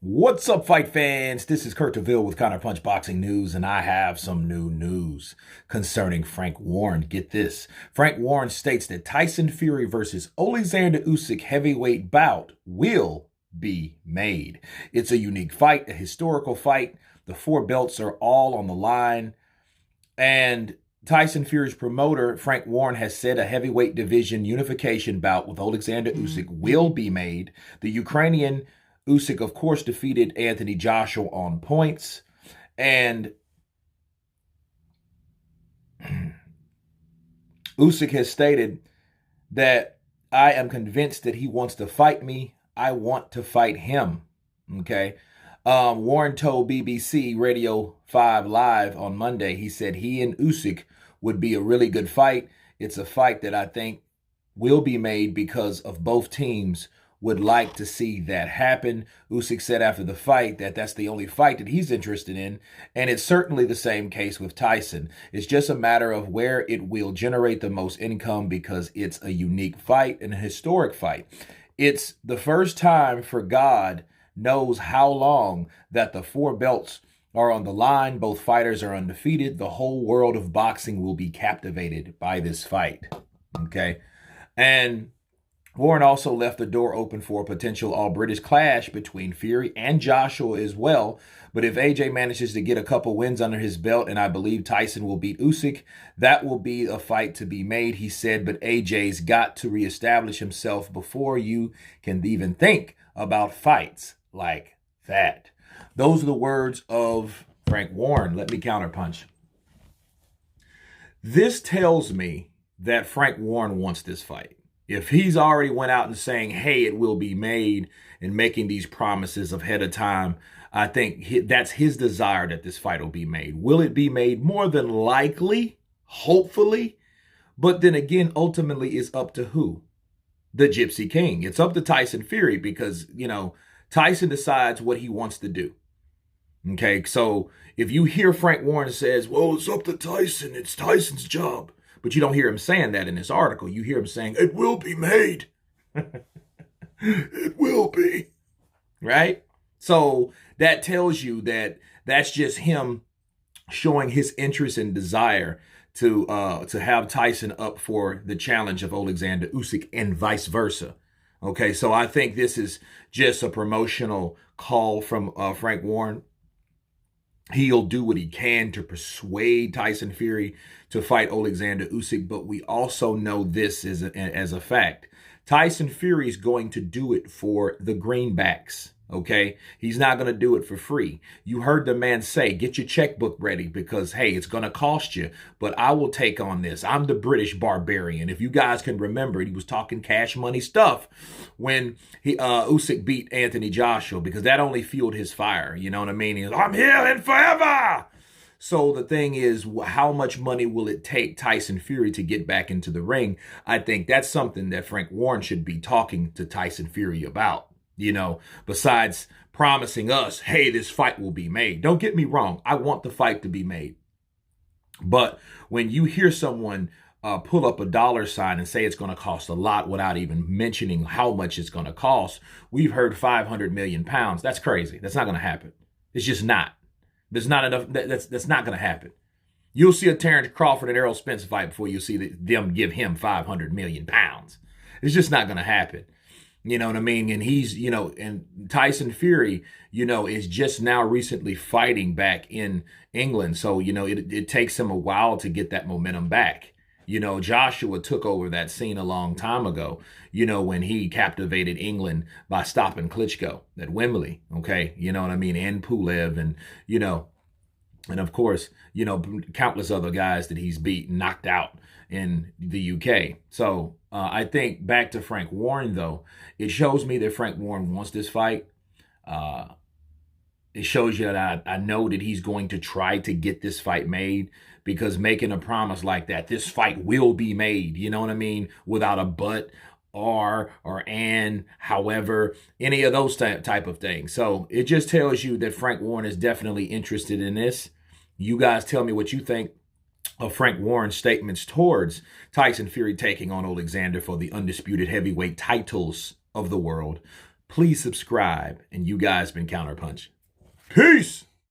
What's up, fight fans? This is Kurt DeVille with Counterpunch Boxing News, and I have some new news concerning Frank Warren. Get this. Frank Warren states that Tyson Fury versus Oleksandr Usyk heavyweight bout will be made. It's a unique fight, a historical fight. The four belts are all on the line. And Tyson Fury's promoter, Frank Warren, has said a heavyweight division unification bout with Oleksandr Usyk will be made. The Ukrainian Usyk, of course, defeated Anthony Joshua on points. And Usyk has stated that I am convinced that he wants to fight me. I want to fight him. Okay. Warren told BBC Radio 5 Live on Monday, he said he and Usyk would be a really good fight. It's a fight that I think will be made because of both teams would like to see that happen. Usyk said after the fight that that's the only fight that he's interested in, and it's certainly the same case with Tyson. It's just a matter of where it will generate the most income because it's a unique fight and a historic fight. It's the first time for God knows how long that the four belts are on the line. Both fighters are undefeated. The whole world of boxing will be captivated by this fight. Okay. And Warren also left the door open for a potential all-British clash between Fury and Joshua as well. But if AJ manages to get a couple wins under his belt, and I believe Tyson will beat Usyk, that will be a fight to be made, he said. But AJ's got to reestablish himself before you can even think about fights like that. Those are the words of Frank Warren. Let me counterpunch. This tells me that Frank Warren wants this fight. If he's already went out and saying, hey, it will be made and making these promises ahead of time, I think that's his desire that this fight will be made. Will it be made? More than likely, hopefully. But then again, ultimately is up to who? The Gypsy King. It's up to Tyson Fury because, Tyson decides what he wants to do. Okay, so if you hear Frank Warren says, well, it's up to Tyson, it's Tyson's job. But you don't hear him saying that in this article. You hear him saying, it will be made. It will be. Right? So that tells you that that's just him showing his interest and desire to have Tyson up for the challenge of Oleksandr Usyk and vice versa. Okay, so I think this is just a promotional call from Frank Warren. He'll do what he can to persuade Tyson Fury to fight Oleksandr Usyk, but we also know this as a fact. Tyson Fury is going to do it for the greenbacks, okay? He's not going to do it for free. You heard the man say, get your checkbook ready because, hey, it's going to cost you, but I will take on this. I'm the British barbarian. If you guys can remember, he was talking cash money stuff when Usyk beat Anthony Joshua because that only fueled his fire. You know what I mean? He was, I'm here and forever. So the thing is, how much money will it take Tyson Fury to get back into the ring? I think that's something that Frank Warren should be talking to Tyson Fury about, besides promising us, hey, this fight will be made. Don't get me wrong. I want the fight to be made. But when you hear someone pull up a dollar sign and say it's going to cost a lot without even mentioning how much it's going to cost, we've heard 500 million pounds. That's crazy. That's not going to happen. It's just not. There's not enough. That's not going to happen. You'll see a Terrence Crawford and Errol Spence fight before you see them give him 500 million pounds. It's just not going to happen. You know what I mean? And he's, and Tyson Fury, is just now recently fighting back in England. So, it takes him a while to get that momentum back. Joshua took over that scene a long time ago, when he captivated England by stopping Klitschko at Wembley. Okay. You know what I mean? And Pulev and, and of course, countless other guys that he's beat and knocked out in the UK. So I think back to Frank Warren, though, it shows me that Frank Warren wants this fight. It shows you that I know that he's going to try to get this fight made because making a promise like that, this fight will be made, you know what I mean? Without a but or and, however, any of those type of things. So it just tells you that Frank Warren is definitely interested in this. You guys tell me what you think of Frank Warren's statements towards Tyson Fury taking on Oleksandr for the undisputed heavyweight titles of the world. Please subscribe. And you guys been Counterpunch. Peace.